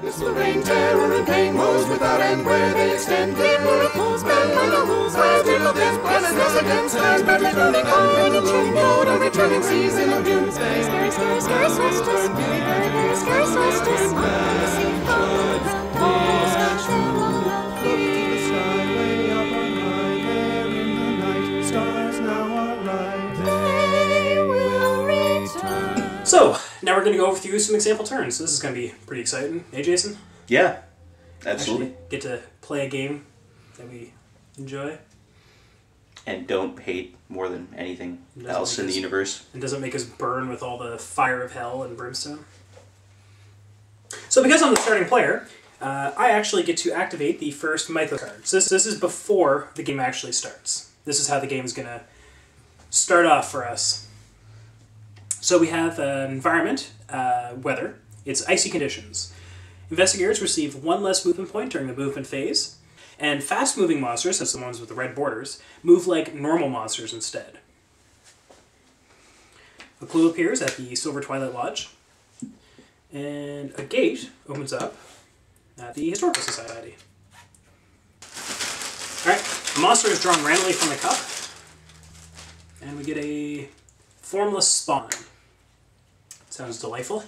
This will rain terror and pain, woes without end where they extend. People fools bend by the rules, where people then us against us, but returning on the true mode of returning season of doomsday. Scary, scary, scary solstice, very, very, very scary solstice. On the sea, on the ground, on the sky, sail on the sea. Look to the sky, way up on high, there in the night, stars now are right. They will return. So, now we're going to go through some example turns. So this is going to be pretty exciting. Hey, Jason? Yeah, absolutely. Actually get to play a game that we enjoy. And don't hate more than anything else in the universe. And doesn't make us burn with all the fire of hell and brimstone. So because I'm the starting player, I actually get to activate the first mythos card. So this is before the game actually starts. This is how the game is going to start off for us. So we have environment, weather. It's icy conditions. Investigators receive 1 less movement point during the movement phase. And fast-moving monsters, that's the ones with the red borders, move like normal monsters instead. A clue appears at the Silver Twilight Lodge. And a gate opens up at the Historical Society. Alright, a monster is drawn randomly from the cup. And we get a formless spawn. Sounds delightful.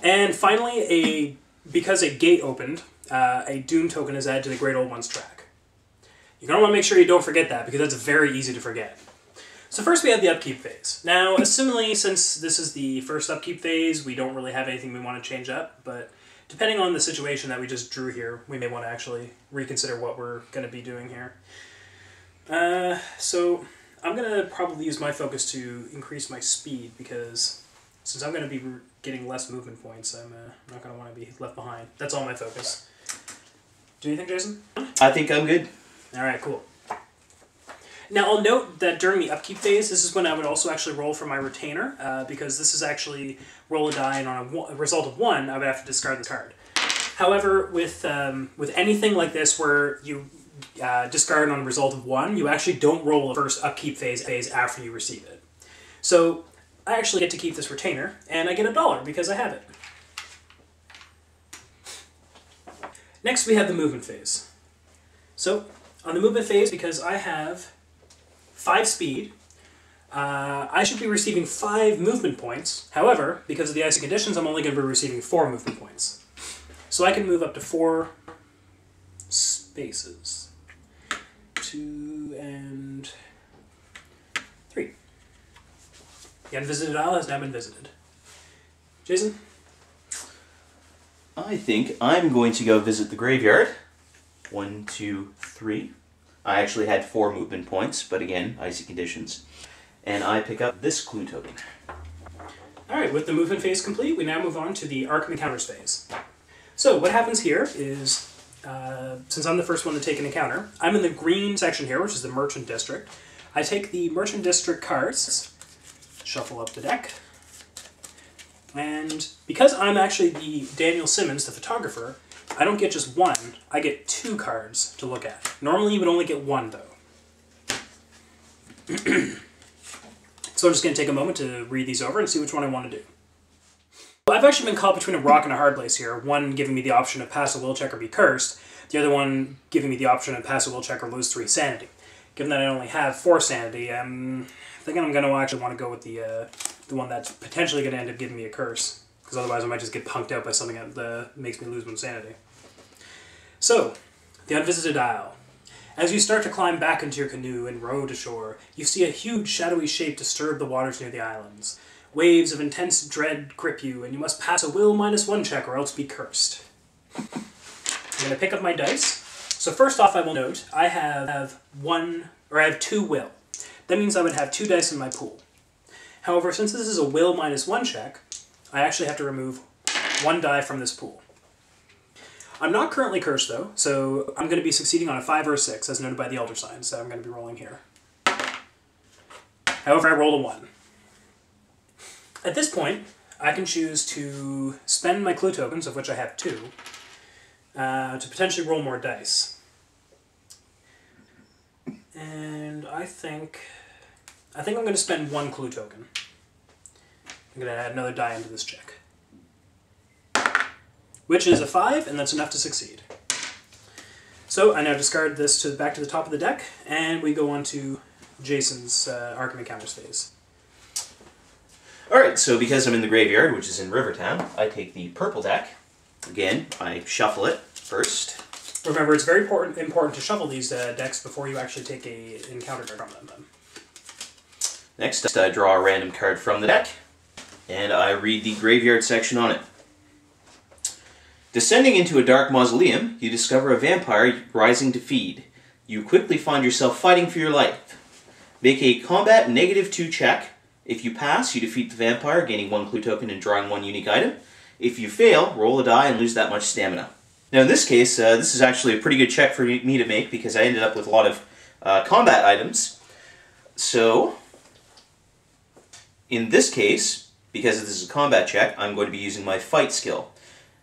And finally, because a gate opened, a Doom token is added to the Great Old One's track. You're going to want to make sure you don't forget that, because that's very easy to forget. So first we have the upkeep phase. Now, assumingly, since this is the first upkeep phase, we don't really have anything we want to change up, but depending on the situation that we just drew here, we may want to actually reconsider what we're going to be doing here. So I'm going to probably use my focus to increase my speed, because since I'm going to be getting less movement points, I'm not going to want to be left behind. That's all my focus. Do you think, Jason? I think I'm good. Alright, cool. Now, I'll note that during the upkeep phase, this is when I would also actually roll for my retainer, because this is actually roll a die, and on a result of 1, I would have to discard this card. However, with anything like this where you discard on a result of 1, you actually don't roll the first upkeep phase after you receive it. So, I actually get to keep this retainer, and I get $1 because I have it. Next, we have the movement phase. So, on the movement phase, because I have 5 speed, I should be receiving 5 movement points. However, because of the icy conditions, I'm only going to be receiving 4 movement points. So I can move up to 4 spaces. 2 and 3. The unvisited isle has now been visited. Jason? I think I'm going to go visit the graveyard. 1, 2, 3. I actually had 4 movement points, but again, icy conditions. And I pick up this clue token. Alright, with the movement phase complete, we now move on to the Arkham Encounters phase. So, what happens here is, since I'm the first one to take an encounter, I'm in the green section here, which is the Merchant District. I take the Merchant District cards, shuffle up the deck, and because I'm actually the Daniel Simmons, the photographer, I don't get just 1, I get 2 cards to look at. Normally you would only get 1, though. So I'm just going to take a moment to read these over and see which one I want to do. Well, I've actually been caught between a rock and a hard place here. One giving me the option of pass a will check or be cursed, the other one giving me the option of pass a will check or lose 3 sanity. Given that I only have 4 sanity, I'm thinking I'm going to actually want to go with the one that's potentially going to end up giving me a curse. Because otherwise I might just get punked out by something that makes me lose 1 sanity. So, the Unvisited Isle. As you start to climb back into your canoe and row to shore, you see a huge shadowy shape disturb the waters near the islands. Waves of intense dread grip you, and you must pass a will -1 check or else be cursed. I'm going to pick up my dice. So first off, I will note, I have 2 will. That means I would have 2 dice in my pool. However, since this is a will -1 check, I actually have to remove 1 die from this pool. I'm not currently cursed, though, so I'm going to be succeeding on a 5 or a 6, as noted by the Elder Sign, so I'm going to be rolling here. However, I rolled a 1. At this point, I can choose to spend my clue tokens, of which I have 2, to potentially roll more dice. And I think I'm going to spend 1 clue token. I'm going to add another die into this check. which is a 5, and that's enough to succeed. So I now discard this back to the top of the deck, and we go on to Jason's Arkham Encounters phase. Alright, so because I'm in the graveyard, which is in Rivertown, I take the purple deck. Again, I shuffle it first. Remember, it's very important to shuffle these decks before you actually take an encounter card from them. Next, I draw a random card from the deck, and I read the graveyard section on it. Descending into a dark mausoleum, you discover a vampire rising to feed. You quickly find yourself fighting for your life. Make a combat -2 check. If you pass, you defeat the vampire, gaining 1 clue token and drawing 1 unique item. If you fail, roll a die and lose that much stamina. Now in this case, this is actually a pretty good check for me to make because I ended up with a lot of combat items. So, in this case, because this is a combat check, I'm going to be using my fight skill.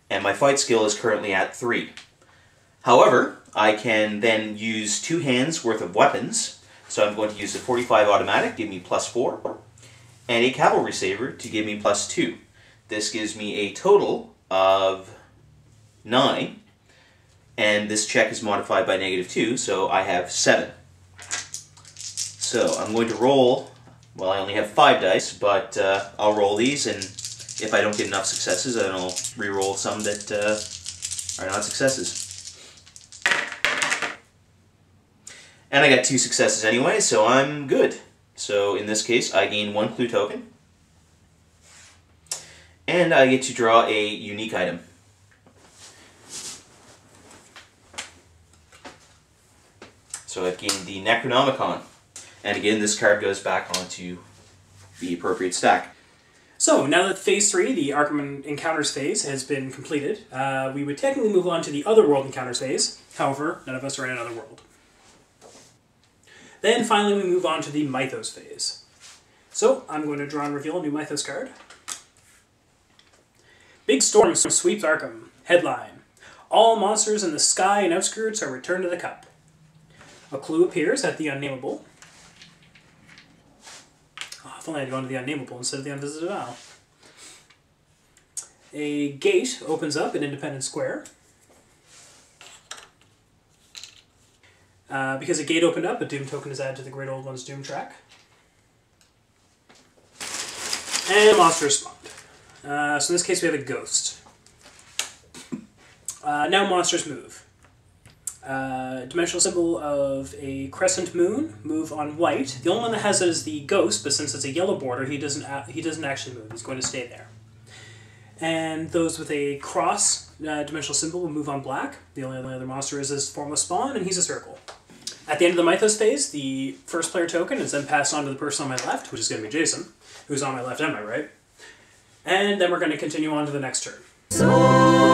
And my fight skill is currently at 3. However, I can then use 2 hands worth of weapons. So I'm going to use the 45 automatic, give me +4, and a cavalry saber to give me +2. This gives me a total of 9, and this check is modified by -2, so I have 7. So I'm going to roll, well I only have 5 dice, but I'll roll these, and if I don't get enough successes, then I'll re-roll some that are not successes. And I got 2 successes anyway, so I'm good. So in this case, I gain 1 clue token. And I get to draw a unique item. So I've gained the Necronomicon. And again, this card goes back onto the appropriate stack. So, now that Phase 3, the Arkham Encounters phase, has been completed, we would technically move on to the Otherworld Encounters phase. However, none of us are in another world. Then finally we move on to the Mythos phase. So, I'm going to draw and reveal a new Mythos card. Big storm sweeps Arkham. Headline: all monsters in the sky and outskirts are returned to the cup. A clue appears at the Unnameable. Oh, if only I'd gone to the Unnameable instead of the Unvisited Isle. A gate opens up in Independence Square. Because a gate opened up, a Doom token is added to the Great Old One's Doom track. And monsters spawned. So in this case we have a ghost. Now monsters move. Dimensional symbol of a crescent moon, move on white. The only one that has it is the ghost, but since it's a yellow border, he doesn't actually move. He's going to stay there. And those with a cross dimensional symbol will move on black. The only other monster is his formless spawn, and he's a circle. At the end of the Mythos phase, the first player token is then passed on to the person on my left, which is going to be Jason, who's on my left and my right. And then we're going to continue on to the next turn. Solstice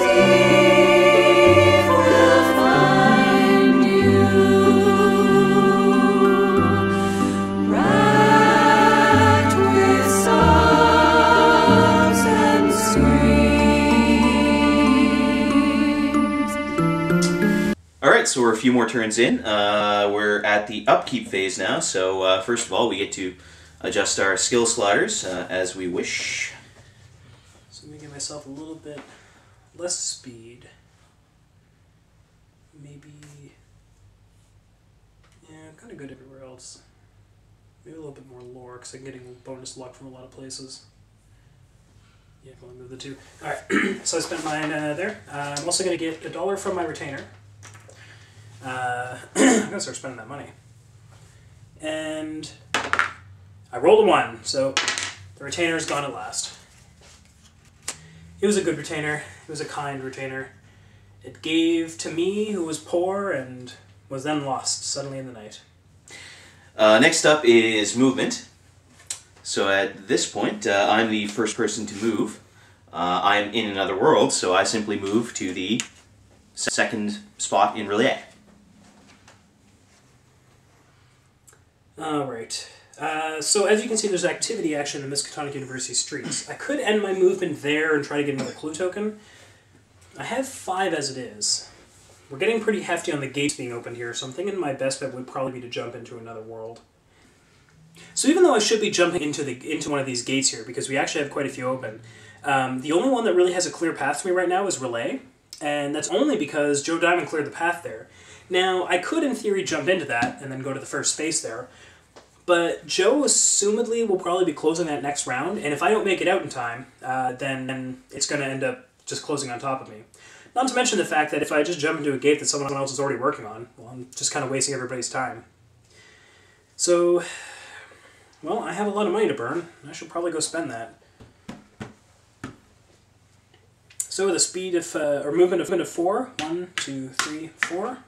Eve will find you racked with sobs and screams. Alright, so we're a few more turns in. We're at the upkeep phase now, so first of all we get to adjust our skill sliders as we wish. So let me give myself a little bit less speed. Maybe... yeah, I'm kind of good everywhere else. Maybe a little bit more lore, because I'm getting bonus luck from a lot of places. Yeah, I'll move the 2. Alright, so I spent mine there. I'm also going to get $1 from my retainer. I'm going to start spending that money. And I rolled a 1, so the retainer's gone at last. It was a good retainer. It was a kind retainer. It gave to me, who was poor, and was then lost suddenly in the night. Next up is movement. So at this point, I'm the first person to move. I'm in another world, so I simply move to the second spot in Relief. Alright. So as you can see, there's activity action in Miskatonic University streets. I could end my movement there and try to get another clue token. I have 5 as it is. We're getting pretty hefty on the gates being opened here, so I'm thinking my best bet would probably be to jump into another world. So even though I should be jumping into one of these gates here, because we actually have quite a few open, The only one that really has a clear path to me right now is Relay, and that's only because Joe Diamond cleared the path there. Now, I could, in theory, jump into that and then go to the first space there, but Joe, assumedly, will probably be closing that next round, and if I don't make it out in time, then it's going to end up just closing on top of me. Not to mention the fact that if I just jump into a gate that someone else is already working on, well, I'm just kind of wasting everybody's time. So, well, I have a lot of money to burn. I should probably go spend that. So with a speed of, or movement of 4, 1, 2, 3, 4,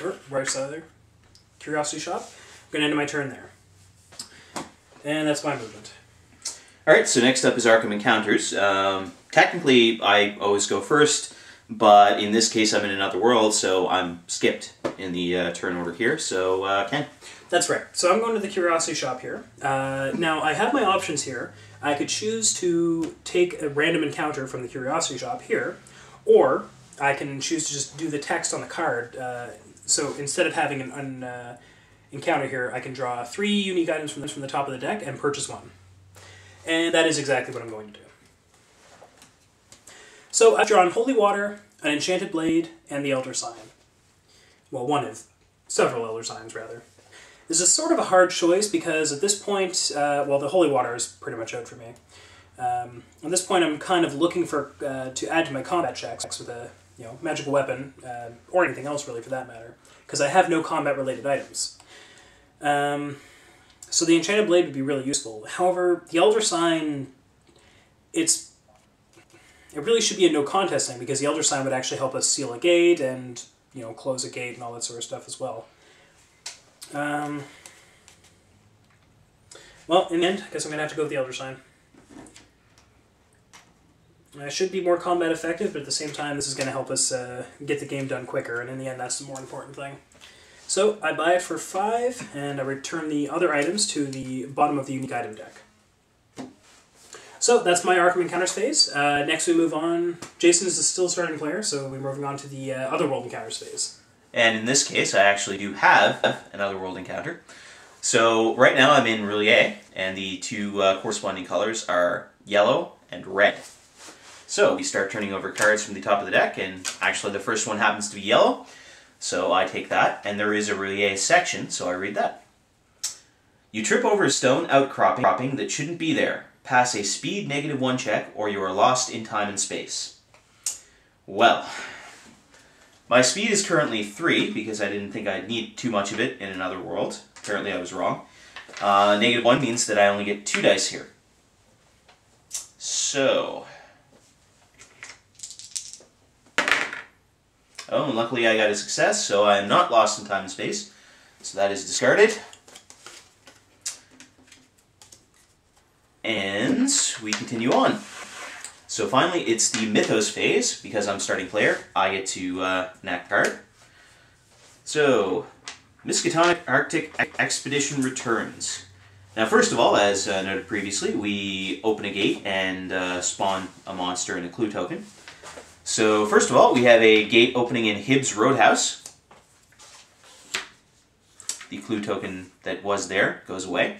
or right side there, Curiosity Shop. I'm going to end my turn there. And that's my movement. Alright, so next up is Arkham Encounters. Technically, I always go first, but in this case I'm in another world, so I'm skipped in the turn order here, so Ken. That's right. So I'm going to the Curiosity Shop here. Now, I have my options here. I could choose to take a random encounter from the Curiosity Shop here, or I can choose to just do the text on the card. So instead of having an encounter here, I can draw 3 unique items from the top of the deck and purchase one. And that is exactly what I'm going to do. So I've drawn Holy Water, an Enchanted Blade, and the Elder Sign. Well, one of several Elder Signs, rather. This is sort of a hard choice because at this point, well, the Holy Water is pretty much out for me. At this point, I'm kind of looking for to add to my combat checks with a magical weapon, or anything else really for that matter, because I have no combat-related items. So the Enchanted Blade would be really useful. However, the Elder Sign, it really should be a no contest thing because the Elder Sign would actually help us seal a gate and close a gate and all that sort of stuff as well. Well, in the end, I guess I'm going to have to go with the Elder Sign. I should be more combat effective, but at the same time, this is going to help us get the game done quicker, and in the end, that's the more important thing. So, I buy it for 5, and I return the other items to the bottom of the unique item deck. So, that's my Arkham Encounters phase. Next we move on. Jason is still starting player, so we're moving on to the Other World Encounters phase. And in this case, I actually do have another world encounter. So right now I'm in Relier, and the 2 corresponding colors are yellow and red. So we start turning over cards from the top of the deck, and actually the first one happens to be yellow, so I take that, and there is a Relier section, so I read that. You trip over a stone outcropping that shouldn't be there. Pass a speed -1 check, or you are lost in time and space. Well, my speed is currently 3, because I didn't think I'd need too much of it in another world. Apparently I was wrong. -1 means that I only get 2 dice here. So... oh, and luckily I got a success, so I am not lost in time and space. So that is discarded. And we continue on. So finally, it's the Mythos phase. Because I'm starting player, I get to enact card. So, Miskatonic Arctic Expedition returns. Now, first of all, as noted previously, we open a gate and spawn a monster and a clue token. So, first of all, we have a gate opening in Hibbs Roadhouse. The clue token that was there goes away.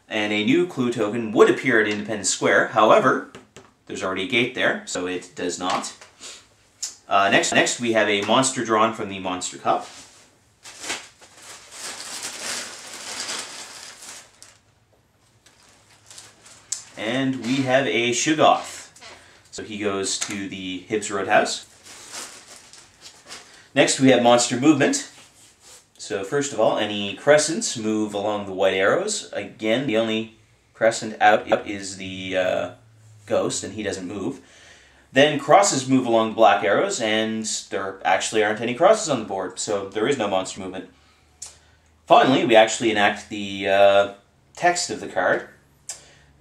And a new clue token would appear at Independence Square. However, there's already a gate there, so it does not. Next, we have a monster drawn from the Monster Cup. And we have a Shuggoth. So he goes to the Hibbs Roadhouse. Next, we have Monster Movement. So first of all, any crescents move along the white arrows. Again, the only crescent out is the ghost, and he doesn't move. Then crosses move along the black arrows, and there actually aren't any crosses on the board, so there is no monster movement. Finally, we actually enact the text of the card,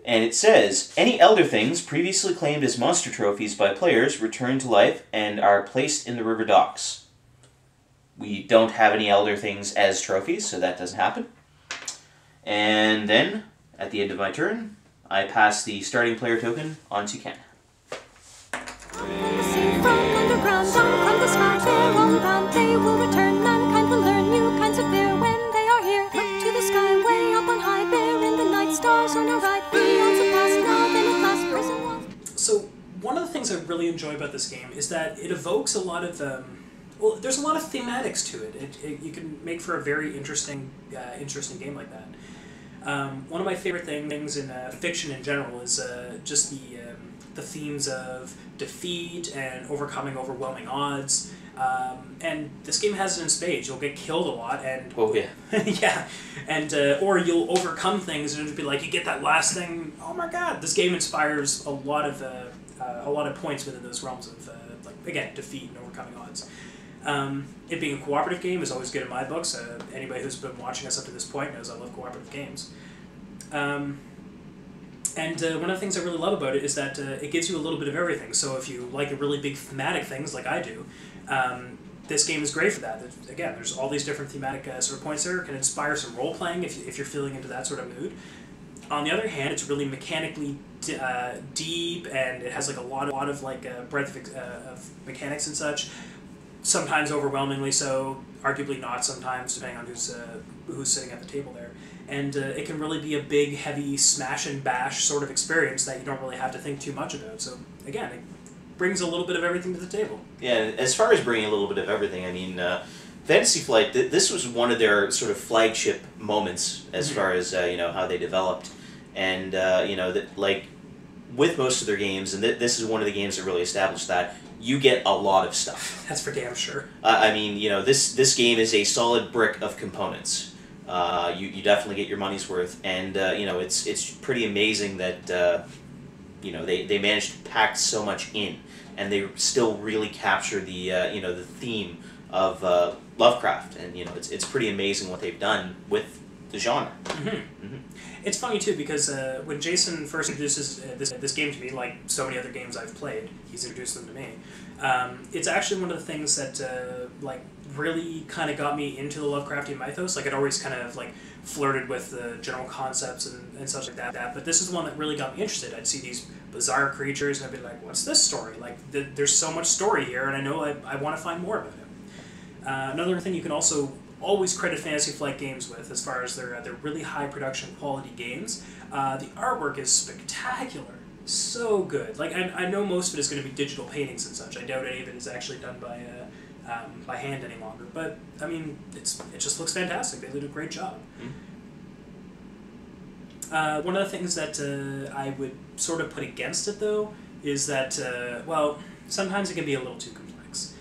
and it says, any elder things previously claimed as monster trophies by players return to life and are placed in the river docks. We don't have any elder things as trophies, so that doesn't happen. And then, at the end of my turn, I pass the starting player token on to Ken. From underground, down from the sky, they're all around, they will return. Mankind will learn new kinds of fear when they are here. Look to the sky, way up on high, there in the night, stars on our right. Beyond the past, now then at last, prison walls. So, things I really enjoy about this game is that it evokes a lot of well, there's a lot of thematics to it. You can make for a very interesting game like that. One of my favorite things in fiction in general is just the themes of defeat and overcoming overwhelming odds. And this game has it in spades. You'll get killed a lot, and yeah, and or you'll overcome things, and it'll be like you get that last thing. Oh my God! This game inspires a lot of points within those realms of like again defeat and overcoming odds. It being a cooperative game is always good in my books. Anybody who's been watching us up to this point knows I love cooperative games. And one of the things I really love about it is that it gives you a little bit of everything. So if you like the really big thematic things like I do, this game is great for that. Again, there's all these different thematic sort of points there. It can inspire some role-playing if you're feeling into that sort of mood. On the other hand, it's really mechanically deep, and it has like a lot of like breadth of mechanics and such. Sometimes overwhelmingly so, arguably not sometimes, depending on who's sitting at the table there. And it can really be a big, heavy smash and bash sort of experience that you don't really have to think too much about. So again, it brings a little bit of everything to the table. Yeah, as far as bringing a little bit of everything, I mean, Fantasy Flight, this was one of their sort of flagship moments as far as, how they developed. And, like, with most of their games, and this is one of the games that really established that, you get a lot of stuff. That's for damn sure. I mean, this game is a solid brick of components. You definitely get your money's worth, and it's pretty amazing that they managed to pack so much in, and they still really capture the the theme of Lovecraft, and it's pretty amazing what they've done with the genre. It's funny too because when Jason first introduces this game to me, like so many other games I've played, he's introduced them to me. It's actually one of the things that like really kind of got me into the Lovecraftian mythos. Like I'd always kind of like flirted with the general concepts and such like that. But this is one that really got me interested. I'd see these bizarre creatures and I'd be like, "What's this story?" Like there's so much story here, and I know I want to find more about it. Another thing you can also always credit Fantasy Flight games with, as far as their really high production quality games. The artwork is spectacular, so good. Like I know most of it is going to be digital paintings and such. I doubt any of it is actually done by hand any longer. But I mean, it just looks fantastic. They did a great job. One of the things that I would sort of put against it though is that well, sometimes it can be a little too complex.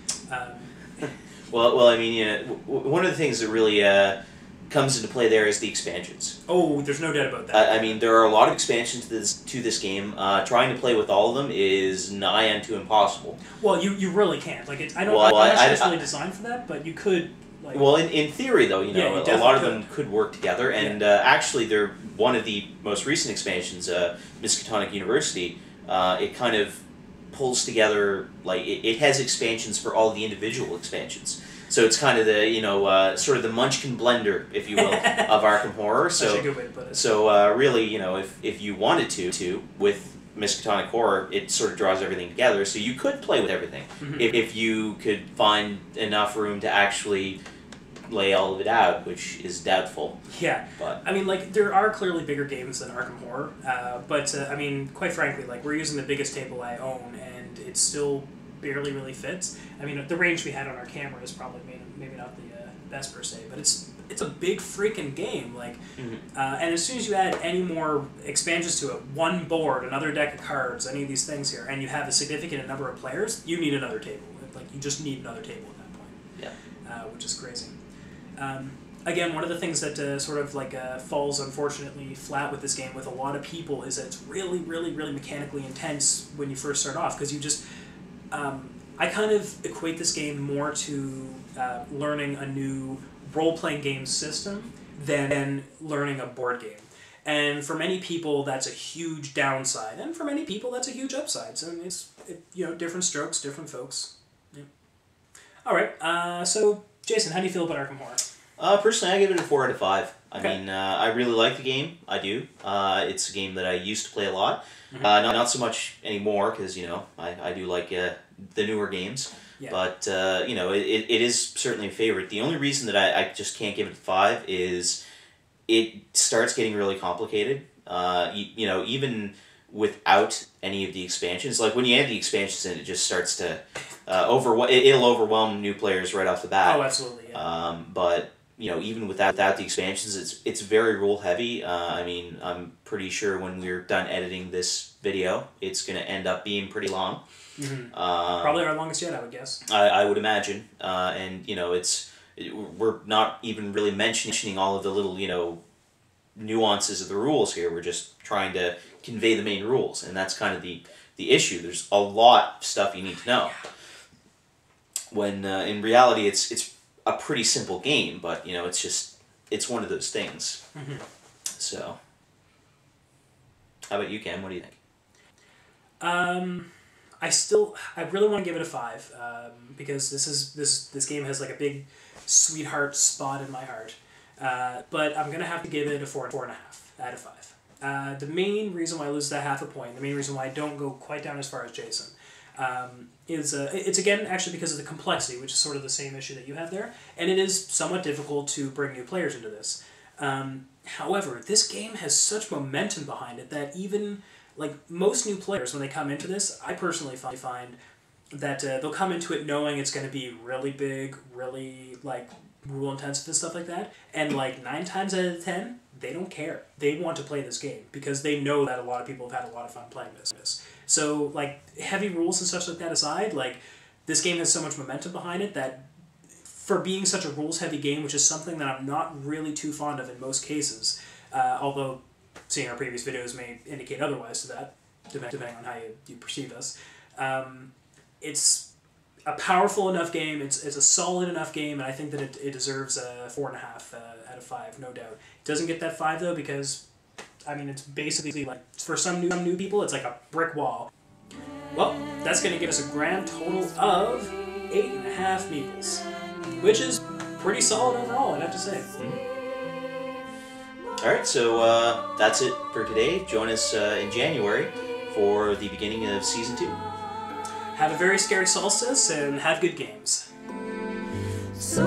Well, I mean, one of the things that really comes into play there is the expansions. Oh, there's no doubt about that. I mean, there are a lot of expansions to this game. Trying to play with all of them is nigh unto impossible. Well, you really can't. Like, I'm not sure it's really designed for that, but you could. Like, well, in theory, though, a lot of them could work together, and actually, they're one of the most recent expansions, Miskatonic University. It kind of pulls together, like, it has expansions for all the individual expansions. So it's kind of the, sort of the Munchkin blender, if you will, of Arkham Horror. So, that's a good way to put it. So really, if you wanted to, with Miskatonic Horror, it sort of draws everything together. So you could play with everything if you could find enough room to actually lay all of it out, which is doubtful. Yeah, but I mean, like, there are clearly bigger games than Arkham Horror, but I mean, quite frankly, like, we're using the biggest table I own, and it still barely really fits. I mean, the range we had on our camera is probably maybe not the best per se, but it's a big freaking game, like, and as soon as you add any more expansions to it, one board, another deck of cards, any of these things here, and you have a significant number of players, you need another table. Like, you just need another table at that point. Yeah. Which is crazy. Again, one of the things that sort of like falls unfortunately flat with this game with a lot of people is that it's really, really, really mechanically intense when you first start off, because you just I kind of equate this game more to learning a new role-playing game system than learning a board game. And for many people, that's a huge downside, and for many people, that's a huge upside. So it's different strokes, different folks. Yeah. All right. So Jason, how do you feel about Arkham Horror? Personally, I give it a 4 out of 5. Okay. I mean, I really like the game. I do. It's a game that I used to play a lot. Not so much anymore, because, I do like the newer games. Yeah. But, it is certainly a favorite. The only reason that I just can't give it a 5 is it starts getting really complicated. Even without any of the expansions. Like when you add the expansions in, it just starts to it'll overwhelm new players right off the bat. Oh, absolutely. Yeah. But you know, even without the expansions, it's very rule heavy. I mean, I'm pretty sure when we're done editing this video, it's going to end up being pretty long. Mm-hmm. Probably our longest yet, I would guess. I would imagine, and you know, we're not even really mentioning all of the little, you know, nuances of the rules here. We're just trying to convey the main rules, and that's kind of the issue. There's a lot of stuff you need to know. When in reality, it's a pretty simple game, but you know, it's one of those things. Mm-hmm. So, how about you, Cam? What do you think? I really want to give it a 5 because this game has like a big sweetheart spot in my heart. But I'm gonna have to give it a 4.5 out of 5. The main reason why I lose that half a point, the main reason why I don't go quite down as far as Jason, is it's again actually because of the complexity, which is sort of the same issue that you have there, and it is somewhat difficult to bring new players into this. However, this game has such momentum behind it that even like most new players, when they come into this, I personally find that they'll come into it knowing it's going to be really big, really like rule intensive and stuff like that, and like 9 times out of 10, they don't care. They want to play this game because they know that a lot of people have had a lot of fun playing this. So like heavy rules and such like that aside, like this game has so much momentum behind it that for being such a rules heavy game, which is something that I'm not really too fond of in most cases, although seeing our previous videos may indicate otherwise to that, depending on how you perceive us. It's a powerful enough game, it's a solid enough game, and I think that it deserves a 4.5 out of 5, no doubt. It doesn't get that 5 though because, I mean, it's basically like, for some new people, it's like a brick wall. Well, that's going to give us a grand total of 8.5 meeples, which is pretty solid overall, I'd have to say. Mm-hmm. Alright, so that's it for today. Join us in January for the beginning of Season 2. Have a very scary solstice and have good games. So